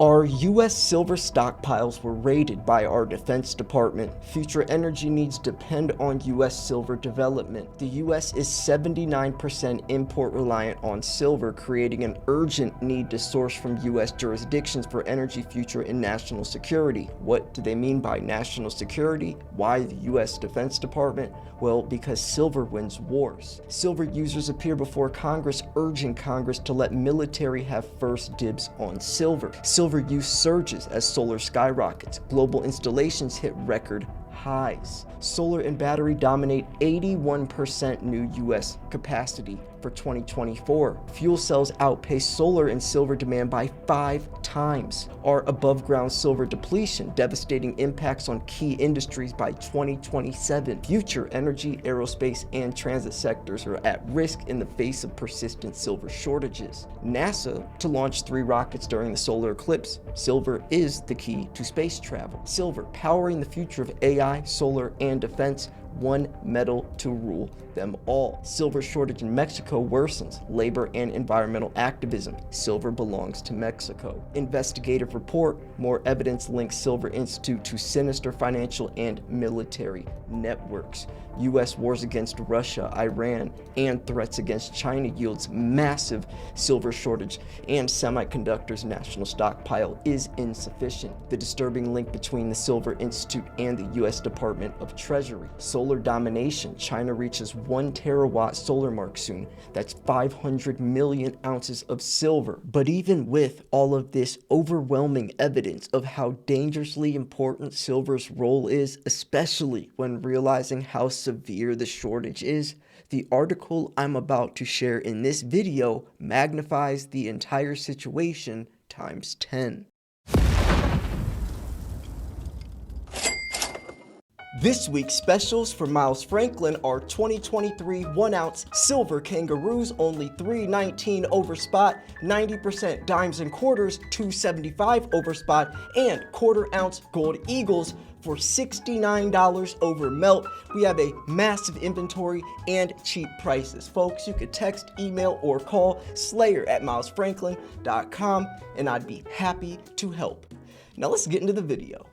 Our U.S. silver stockpiles were raided by our Defense Department. Future energy needs depend on U.S. silver development. The U.S. is 79% import reliant on silver, creating an urgent need to source from U.S. jurisdictions for energy future and national security. What do they mean by national security? Why the U.S. Defense Department? Well, because silver wins wars. Silver users appear before Congress, urging Congress to let military have first dibs on silver. Silver use surges as solar skyrockets. Global installations hit record highs. Solar and battery dominate 81% new U.S. capacity for 2024. Fuel cells outpace solar and silver demand by 5 times. Our above-ground silver depletion, devastating impacts on key industries by 2027. Future energy, aerospace, and transit sectors are at risk in the face of persistent silver shortages. NASA to launch 3 rockets during the solar eclipse. Silver is the key to space travel. Silver powering the future of AI, solar, and defense. One metal to rule them all. Silver shortage in Mexico worsens. Labor and environmental activism. Silver belongs to Mexico. Investigative report. More evidence links Silver Institute to sinister financial and military networks. U.S. wars against Russia, Iran, and threats against China yields massive silver shortage, and semiconductors national stockpile is insufficient. The disturbing link between the Silver Institute and the U.S. Department of Treasury. Solar domination. China reaches 1 terawatt solar mark soon. That's 500 million ounces of silver. But even with all of this overwhelming evidence of how dangerously important silver's role is, especially when realizing how severe the shortage is, the article I'm about to share in this video magnifies the entire situation times 10. This week's specials for Miles Franklin are 2023 1-ounce silver kangaroos, only $3.19 over spot, 90% dimes and quarters, $2.75 over spot, and quarter-ounce gold eagles for $69 over melt. We have a massive inventory and cheap prices. Folks, you could text, email, or call slayer@milesfranklin.com, and I'd be happy to help. Now let's get into the video.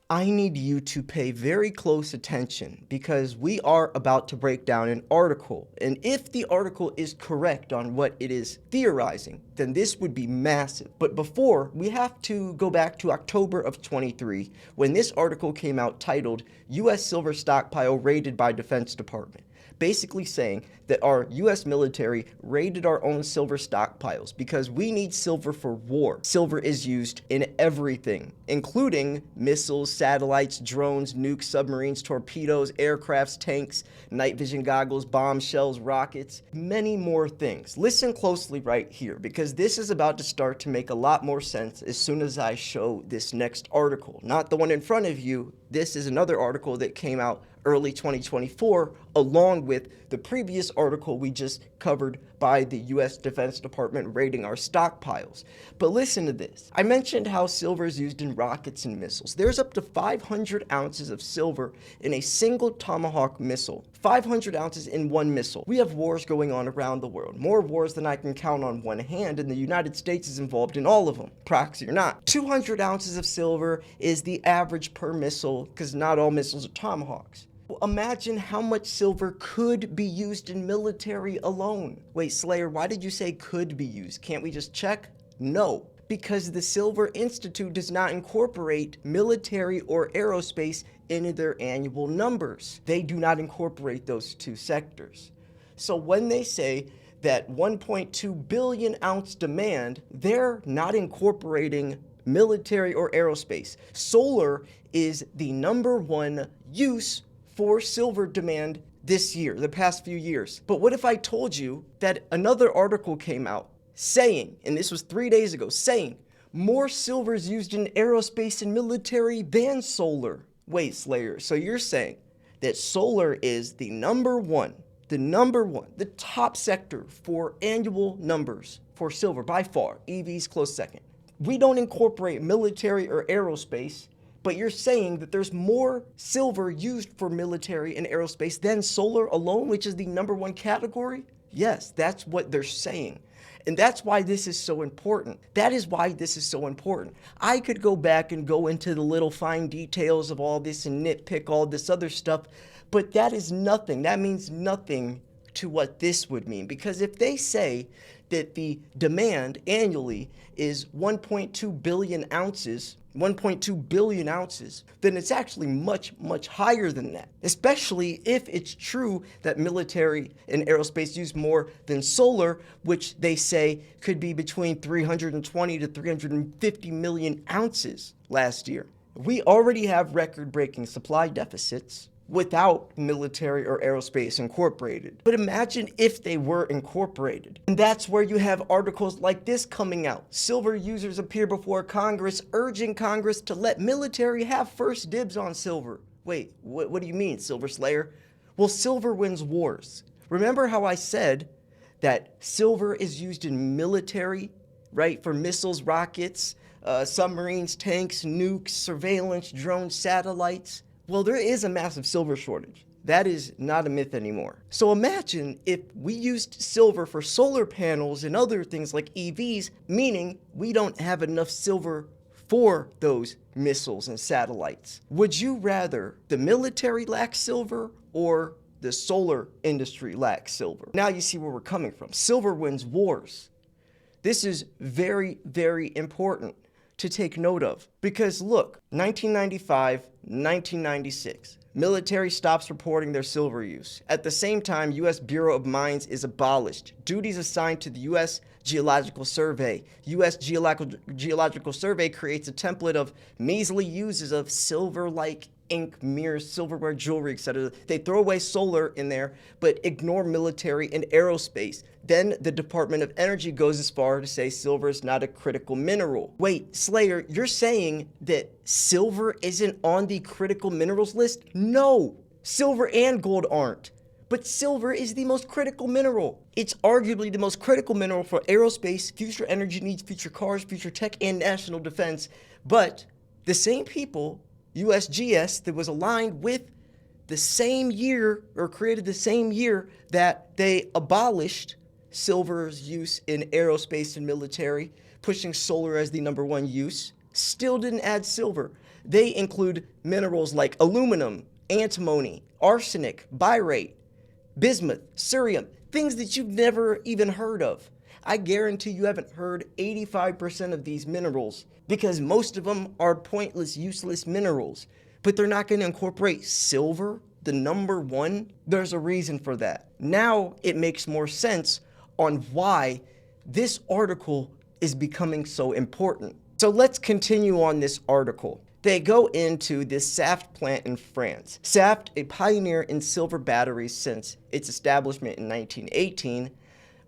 I need you to pay very close attention because we are about to break down an article. And if the article is correct on what it is theorizing, then this would be massive. But before, we have to go back to October of 23 when this article came out titled, U.S. Silver Stockpile Raided by Defense Department. Basically saying that our U.S. military raided our own silver stockpiles because we need silver for war. Silver is used in everything, including missiles, satellites, drones, nukes, submarines, torpedoes, aircrafts, tanks, night vision goggles, bombshells, rockets, many more things. Listen closely right here because this is about to start to make a lot more sense as soon as I show this next article. Not the one in front of you. This is another article that came out early 2024, along with the previous article we just covered by the U.S. Defense Department raiding our stockpiles. But listen to this. I mentioned how silver is used in rockets and missiles. There's up to 500 ounces of silver in a single Tomahawk missile. 500 ounces in one missile. We have wars going on around the world. More wars than I can count on one hand, and the United States is involved in all of them, proxy or not. 200 ounces of silver is the average per missile, because not all missiles are Tomahawks. Imagine how much silver could be used in military alone. Wait, Slayer, why did you say could be used? Can't we just check? No, because the Silver Institute does not incorporate military or aerospace into their annual numbers. They do not incorporate those two sectors. So when they say that 1.2 billion ounce demand, they're not incorporating military or aerospace. Solar is the #1 use for silver demand this year, the past few years. But what if I told you that another article came out saying, and this was 3 days ago, saying more silver is used in aerospace and military than solar? Wait, Slayer, so you're saying that solar is the #1, the top sector for annual numbers for silver by far, EVs close second. We don't incorporate military or aerospace, but you're saying that there's more silver used for military and aerospace than solar alone, which is the #1 category? Yes, that's what they're saying. And that's why this is so important. That is why this is so important. I could go back and go into the little fine details of all this and nitpick all this other stuff, but that is nothing. That means nothing to what this would mean. Because if they say that the demand annually is 1.2 billion ounces, 1.2 billion ounces, then it's actually much, much higher than that. Especially if it's true that military and aerospace use more than solar, which they say could be between 320 to 350 million ounces last year. We already have record-breaking supply deficits without military or aerospace incorporated. But imagine if they were incorporated. And that's where you have articles like this coming out. Silver users appear before Congress urging Congress to let military have first dibs on silver. Wait, what do you mean, Silver Slayer? Well, silver wins wars. Remember how I said that silver is used in military, right? For missiles, rockets, submarines, tanks, nukes, surveillance, drones, satellites. Well, there is a massive silver shortage. That is not a myth anymore. So imagine if we used silver for solar panels and other things like EVs, meaning we don't have enough silver for those missiles and satellites. Would you rather the military lack silver or the solar industry lack silver? Now you see where we're coming from. Silver wins wars. This is very, very important to take note of. Because look, 1995, 1996, military stops reporting their silver use. At the same time, U.S. Bureau of Mines is abolished. Duties assigned to the U.S. Geological Survey. U.S. Geological Survey creates a template of measly uses of silver-like ink, mirrors, silverware, jewelry, etc. They throw away solar in there, but ignore military and aerospace. Then the Department of Energy goes as far to say silver is not a critical mineral. Wait, Slayer, you're saying that silver isn't on the critical minerals list? No, silver and gold aren't. But silver is the most critical mineral. It's arguably the most critical mineral for aerospace, future energy needs, future cars, future tech, and national defense. But the same people, USGS, that was aligned with the same year, or created the same year that they abolished silver's use in aerospace and military, pushing solar as the #1 use, still didn't add silver. They include minerals like aluminum, antimony, arsenic, birate, bismuth, cerium, things that you've never even heard of. I guarantee you haven't heard 85% of these minerals because most of them are pointless, useless minerals. But they're not going to incorporate silver, the #1. There's a reason for that. Now it makes more sense on why this article is becoming so important. So let's continue on this article. They go into this Saft plant in France. Saft, a pioneer in silver batteries since its establishment in 1918,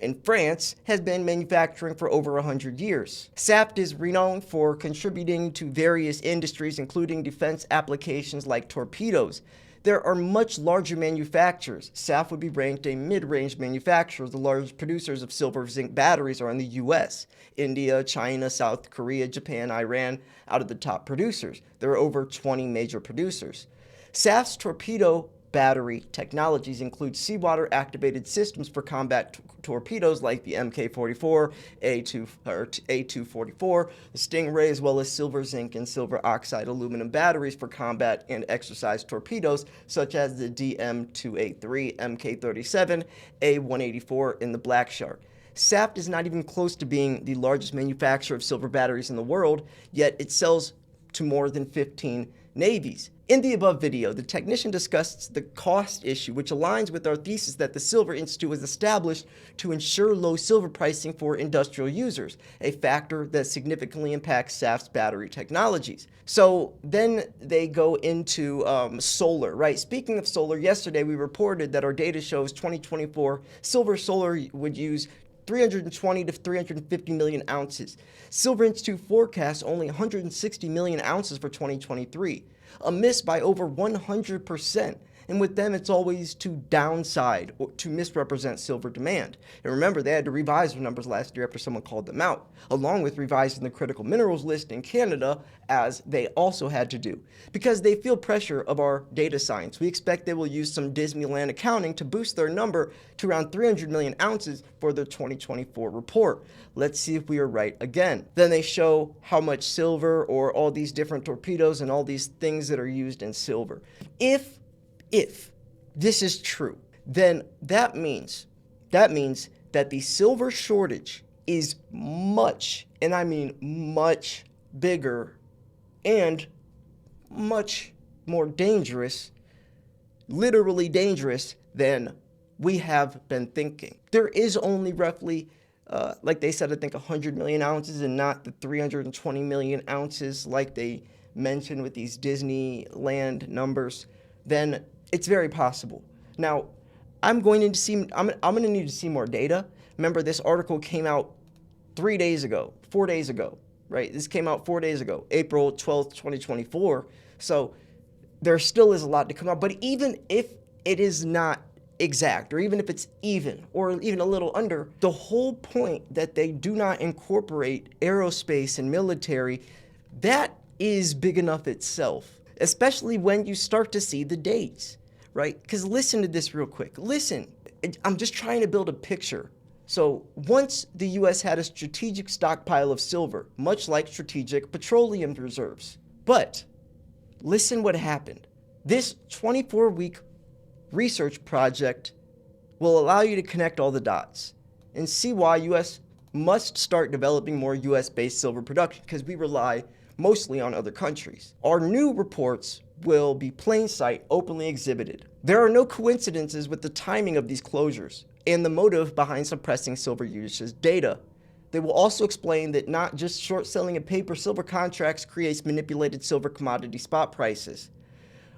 in France, has been manufacturing for over 100 years. Saft is renowned for contributing to various industries, including defense applications like torpedoes. There are much larger manufacturers. Saft would be ranked a mid-range manufacturer. The largest producers of silver zinc batteries are in the US, India, China, South Korea, Japan, Iran, out of the top producers. There are over 20 major producers. Saft's torpedo battery technologies include seawater activated systems for combat torpedoes like the Mk-44, A244, the Stingray, as well as silver, zinc, and silver oxide aluminum batteries for combat and exercise torpedoes such as the DM-283, Mk-37, A184, and the Black Shark. Saft is not even close to being the largest manufacturer of silver batteries in the world, yet it sells to more than 15 navies. In the above video, the technician discussed the cost issue, which aligns with our thesis that the Silver Institute was established to ensure low silver pricing for industrial users, a factor that significantly impacts Saft's battery technologies. So then they go into solar, right? Speaking of solar, yesterday we reported that our data shows 2024 silver solar would use 320 to 350 million ounces. Silver Institute forecasts only 160 million ounces for 2023, a miss by over 100%. And with them, it's always to downside or to misrepresent silver demand. And remember, they had to revise their numbers last year after someone called them out, along with revising the critical minerals list in Canada, as they also had to do. Because they feel pressure of our data science, we expect they will use some Disneyland accounting to boost their number to around 300 million ounces for their 2024 report. Let's see if we are right again. Then they show how much silver, or all these different torpedoes and all these things that are used in silver. If this is true, then that means that the silver shortage is much, and I mean much bigger and much more dangerous, literally dangerous, than we have been thinking. There is only roughly, like they said, I think 100 million ounces and not the 320 million ounces like they mentioned with these Disneyland numbers. Then it's very possible. Now, I'm going to need to see more data. Remember, this article came out 4 days ago, right? This came out 4 days ago, April 12th, 2024. So there still is a lot to come out. But even if it is not exact, or even if it's even, or even a little under, the whole point that they do not incorporate aerospace and military, that is big enough itself, especially when you start to see the dates, right? Because listen to this real quick. Listen, I'm just trying to build a picture. So once the U.S. had a strategic stockpile of silver, much like strategic petroleum reserves. But listen what happened. This 24-week research project will allow you to connect all the dots and see why U.S. must start developing more U.S.-based silver production, because we rely mostly on other countries. Our new reports will be plain sight, openly exhibited. There are no coincidences with the timing of these closures and the motive behind suppressing silver usage data. They will also explain that not just short selling of paper silver contracts creates manipulated silver commodity spot prices.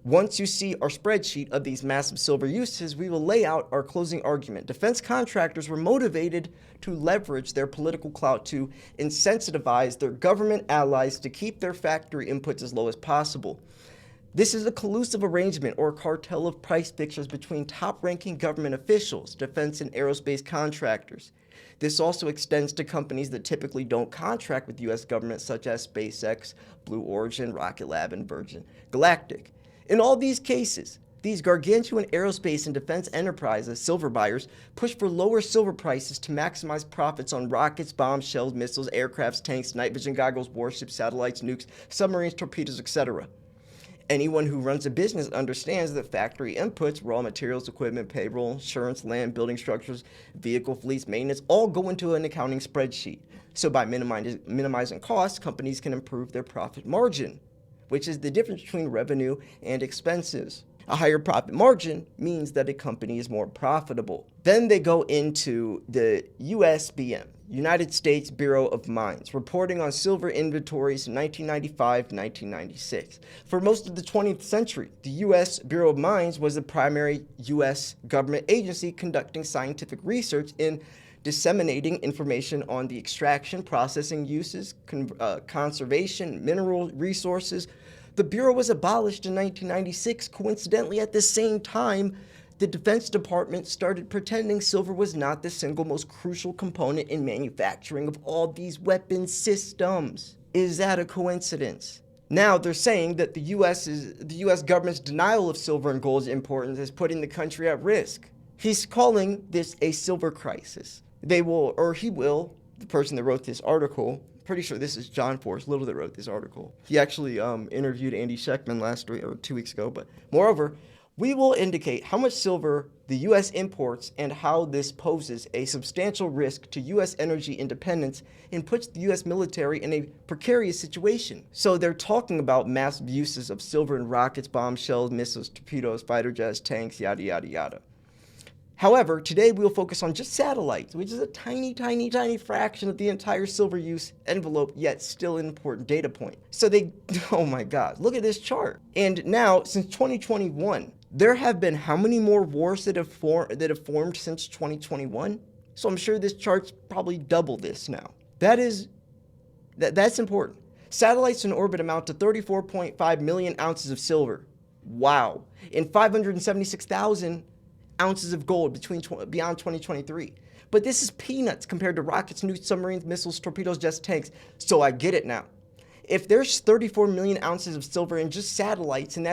Once you see our spreadsheet of these massive silver uses, we will lay out our closing argument. Defense contractors were motivated to leverage their political clout to insensitivize their government allies to keep their factory inputs as low as possible. This is a collusive arrangement or cartel of price fixtures between top-ranking government officials, defense and aerospace contractors. This also extends to companies that typically don't contract with U.S. government, such as SpaceX, Blue Origin, Rocket Lab, and Virgin Galactic. In all these cases, these gargantuan aerospace and defense enterprises, silver buyers, push for lower silver prices to maximize profits on rockets, bombs, shells, missiles, aircrafts, tanks, night vision goggles, warships, satellites, nukes, submarines, torpedoes, etc. Anyone who runs a business understands that factory inputs, raw materials, equipment, payroll, insurance, land, building structures, vehicle fleets, maintenance, all go into an accounting spreadsheet. So by minimizing costs, companies can improve their profit margin, which is the difference between revenue and expenses. A higher profit margin means that a company is more profitable. Then they go into the USBM, United States Bureau of Mines, reporting on silver inventories in 1995-1996. For most of the 20th century, the U.S. Bureau of Mines was the primary U.S. government agency conducting scientific research in disseminating information on the extraction, processing uses, conservation, mineral resources. The Bureau was abolished in 1996. Coincidentally, at the same time, the Defense Department started pretending silver was not the single most crucial component in manufacturing of all these weapon systems. Is that a coincidence? Now they're saying that the U.S. government's denial of silver and gold's importance is putting the country at risk. He's calling this a silver crisis. They will, or he will, the person that wrote this article, pretty sure this is John Forrest Little that wrote this article. He actually interviewed Andy Schechtman last week or 2 weeks ago. But moreover, we will indicate how much silver the U.S. imports and how this poses a substantial risk to U.S. energy independence and puts the U.S. military in a precarious situation. So they're talking about massive uses of silver in rockets, bombs, shells, missiles, torpedoes, fighter jets, tanks, yada, yada, yada. However, today we will focus on just satellites, which is a tiny, tiny, tiny fraction of the entire silver use envelope, yet still an important data point. So oh my God, look at this chart. And now, since 2021, there have been how many more wars that have formed since 2021? So I'm sure this chart's probably double this now. That's important. Satellites in orbit amount to 34.5 million ounces of silver. Wow. And 576,000 ounces of gold beyond 2023. But this is peanuts compared to rockets, nukes, submarines, missiles, torpedoes, jets, tanks. So I get it now. If there's 34 million ounces of silver in just satellites, and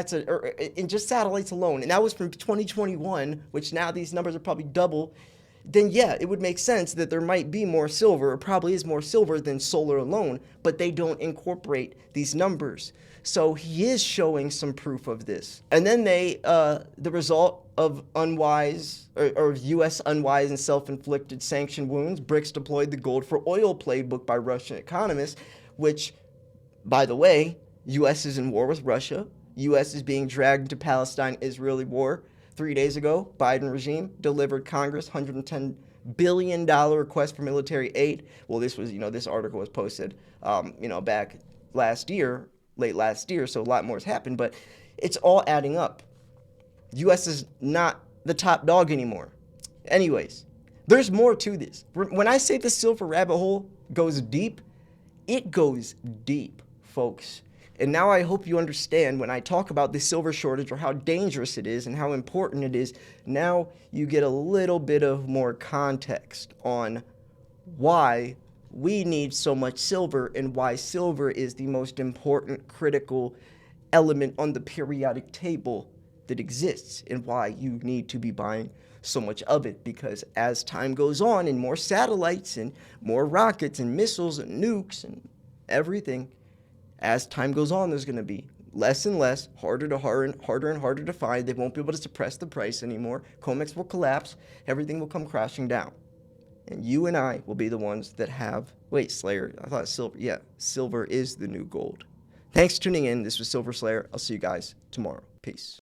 in just satellites alone, and that was from 2021, which now these numbers are probably double, then yeah, it would make sense that there might be more silver, or probably is more silver than solar alone, but they don't incorporate these numbers. So he is showing some proof of this. And then the result of U.S. unwise and self-inflicted sanction wounds, BRICS deployed the gold for oil playbook by Russian economists, which, by the way, U.S. is in war with Russia. U.S. is being dragged into Palestine-Israeli war. 3 days ago, Biden regime delivered Congress $110 billion request for military aid. Well, this article was posted, back late last year, so a lot more has happened, but it's all adding up. U.S. is not the top dog anymore. Anyways, there's more to this. When I say the silver rabbit hole goes deep, it goes deep, folks. And now I hope you understand when I talk about the silver shortage or how dangerous it is and how important it is, now you get a little bit of more context on why we need so much silver and why silver is the most important critical element on the periodic table that exists and why you need to be buying so much of it, because as time goes on and more satellites and more rockets and missiles and nukes and everything, as time goes on, there's going to be less and less, harder and harder to find. They won't be able to suppress the price anymore. COMEX will collapse. Everything will come crashing down. And you and I will be the ones that have... Wait, Slayer, I thought silver... Yeah, silver is the new gold. Thanks for tuning in. This was Silver Slayer. I'll see you guys tomorrow. Peace.